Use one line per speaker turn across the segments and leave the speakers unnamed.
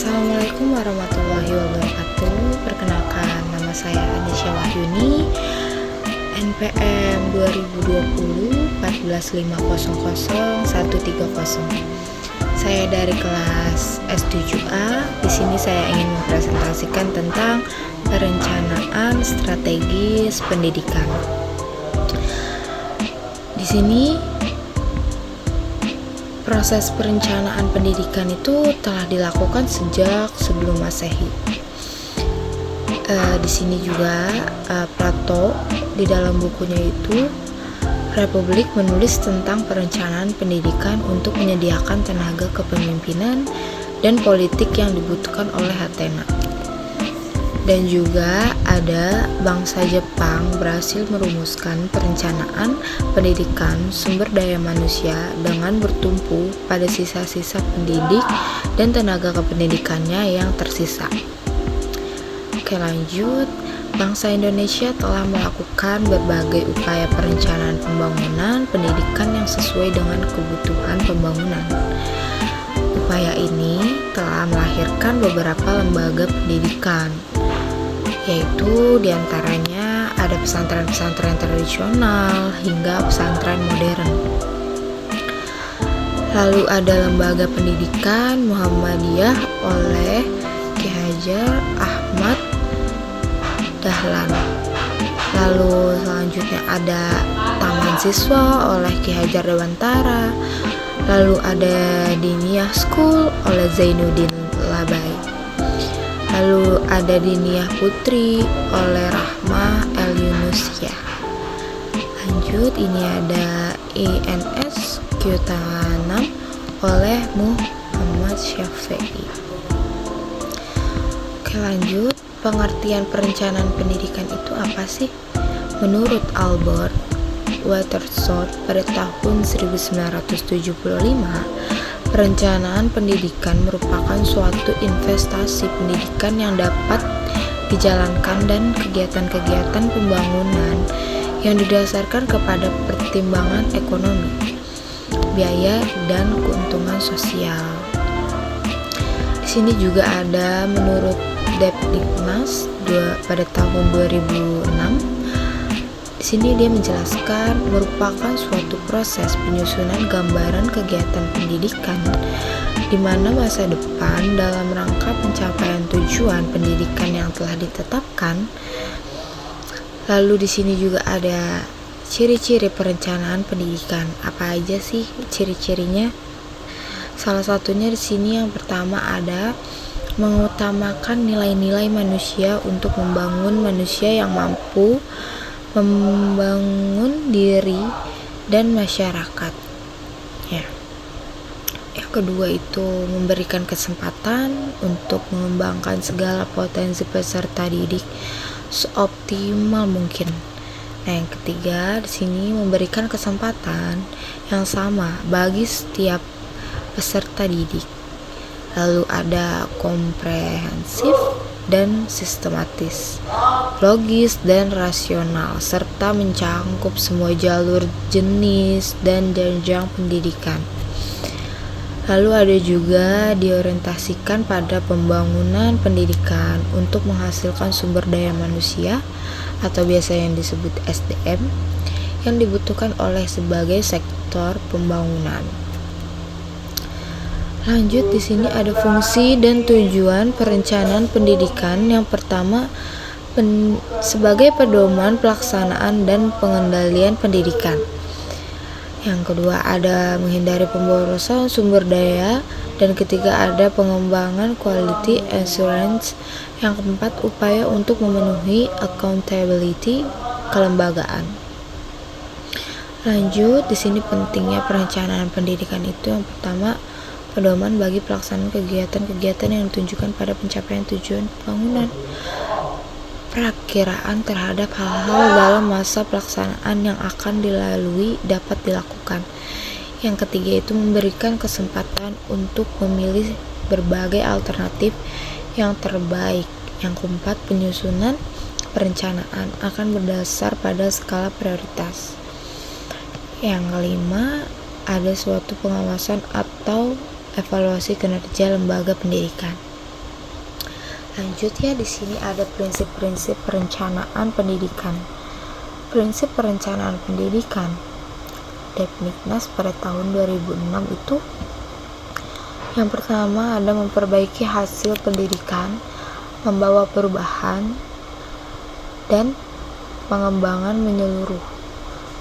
Assalamualaikum warahmatullahi wabarakatuh. Perkenalkan, nama saya Anisya Wahyuni, NPM 2020 14500 130. Saya dari kelas S7A. Di sini saya ingin mempresentasikan tentang perencanaan strategis pendidikan. Di sini proses perencanaan pendidikan itu telah dilakukan sejak sebelum Masehi. Di sini juga Plato di dalam bukunya itu Republik menulis tentang perencanaan pendidikan untuk menyediakan tenaga kepemimpinan dan politik yang dibutuhkan oleh Athena. Dan juga ada bangsa Jepang berhasil merumuskan perencanaan pendidikan sumber daya manusia dengan bertumpu pada sisa-sisa pendidik dan tenaga kependidikannya yang tersisa. Oke, lanjut. Bangsa Indonesia telah melakukan berbagai upaya perencanaan pembangunan pendidikan yang sesuai dengan kebutuhan pembangunan. Upaya ini telah melahirkan beberapa lembaga pendidikan, yaitu diantaranya ada pesantren-pesantren tradisional hingga pesantren modern. Lalu ada lembaga pendidikan Muhammadiyah oleh Ki Hajar Ahmad Dahlan. Lalu selanjutnya ada Taman Siswa oleh Ki Hajar Dewantara. Lalu ada Diniyah School oleh Zainuddin Labai. Lalu ada Diniyah Putri oleh Rahmah El Yunusyah. Lanjut, ini ada INS Q6 oleh Muhammad Syafi'i. Oke, lanjut. Pengertian perencanaan pendidikan itu apa sih? Menurut Albert Watersworth pada tahun 1975, perencanaan pendidikan merupakan suatu investasi pendidikan yang dapat dijalankan dan kegiatan-kegiatan pembangunan yang didasarkan kepada pertimbangan ekonomi, biaya, dan keuntungan sosial. Di sini juga ada menurut Depdikmas pada tahun 2006. Di sini dia menjelaskan merupakan suatu proses penyusunan gambaran kegiatan pendidikan di mana masa depan dalam rangka pencapaian tujuan pendidikan yang telah ditetapkan. Lalu di sini juga ada ciri-ciri perencanaan pendidikan. Apa aja sih ciri-cirinya? Salah satunya di sini yang pertama ada mengutamakan nilai-nilai manusia untuk membangun manusia yang mampu membangun diri dan masyarakat. Ya. Yang kedua itu memberikan kesempatan untuk mengembangkan segala potensi peserta didik seoptimal mungkin. Nah, yang ketiga di sini memberikan kesempatan yang sama bagi setiap peserta didik. Lalu ada komprehensif dan sistematis, logis dan rasional, serta mencangkup semua jalur, jenis, dan jenjang pendidikan. Lalu ada juga diorientasikan pada pembangunan pendidikan untuk menghasilkan sumber daya manusia atau biasa yang disebut SDM yang dibutuhkan oleh sebagai sektor pembangunan. Lanjut, di sini ada fungsi dan tujuan perencanaan pendidikan. Yang pertama, sebagai pedoman pelaksanaan dan pengendalian pendidikan. Yang kedua, ada menghindari pemborosan sumber daya. Dan ketiga, ada pengembangan quality assurance. Yang keempat, upaya untuk memenuhi accountability kelembagaan. Lanjut, di sini pentingnya perencanaan pendidikan itu yang pertama, pedoman bagi pelaksanaan kegiatan-kegiatan yang ditujukan pada pencapaian tujuan pembangunan. Perakiraan terhadap hal-hal dalam masa pelaksanaan yang akan dilalui dapat dilakukan. Yang ketiga itu memberikan kesempatan untuk memilih berbagai alternatif yang terbaik. Yang keempat, penyusunan perencanaan akan berdasar pada skala prioritas. Yang kelima, ada suatu pengawasan atau evaluasi kinerja lembaga pendidikan. Lanjut ya, di sini ada prinsip-prinsip perencanaan pendidikan. Prinsip perencanaan pendidikan Depdiknas pada tahun 2006 itu yang pertama ada memperbaiki hasil pendidikan, membawa perubahan, dan pengembangan menyeluruh.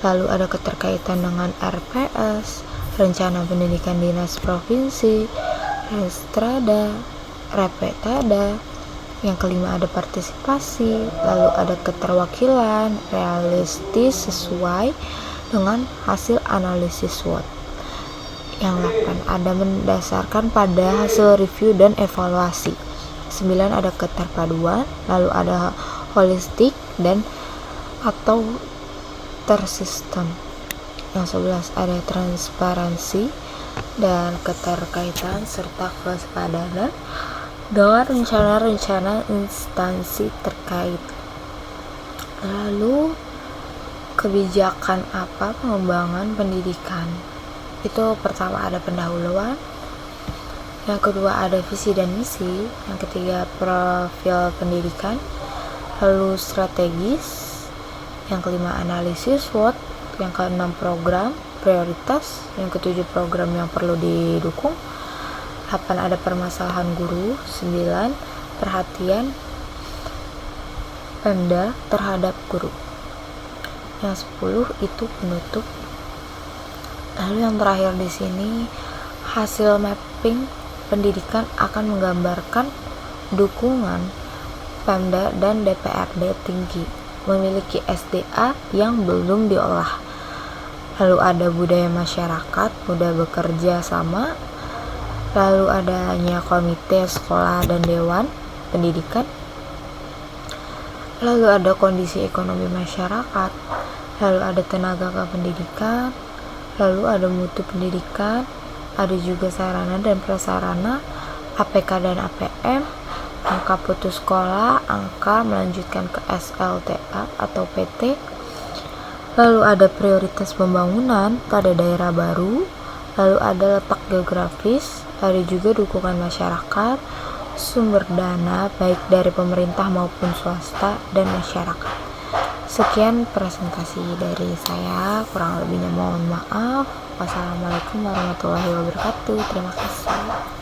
Lalu ada keterkaitan dengan RPS, Rencana Pendidikan Dinas Provinsi, Restrada, Repetada. Yang kelima ada partisipasi, lalu ada keterwakilan, realistis sesuai dengan hasil analisis SWOT. Yang 8 ada mendasarkan pada hasil review dan evaluasi. 9 ada keterpaduan, lalu ada holistik dan atau tersistem. Yang 11 ada transparansi dan keterkaitan serta kewaspadaan dengan rencana-rencana instansi terkait. Lalu kebijakan apa pengembangan pendidikan? Itu pertama ada pendahuluan, yang kedua ada visi dan misi, yang ketiga profil pendidikan, lalu strategis, yang kelima analisis SWOT, yang keenam program prioritas, yang ketujuh program yang perlu didukung, 8 ada permasalahan guru, 9 perhatian Pemda terhadap guru, yang 10 itu penutup. Lalu yang terakhir di sini hasil mapping pendidikan akan menggambarkan dukungan Pemda dan DPRD tinggi memiliki SDA yang belum diolah. Lalu ada budaya masyarakat, mudah bekerja sama. Lalu adanya komite sekolah dan dewan pendidikan. Lalu ada kondisi ekonomi masyarakat. Lalu ada tenaga kependidikan. Lalu ada mutu pendidikan, ada juga sarana dan prasarana, APK dan APM, angka putus sekolah, angka melanjutkan ke SLTA atau PT. Lalu ada prioritas pembangunan pada daerah baru, lalu ada letak geografis, ada juga dukungan masyarakat, sumber dana baik dari pemerintah maupun swasta dan masyarakat. Sekian presentasi dari saya, kurang lebihnya mohon maaf. Wassalamualaikum warahmatullahi wabarakatuh. Terima kasih.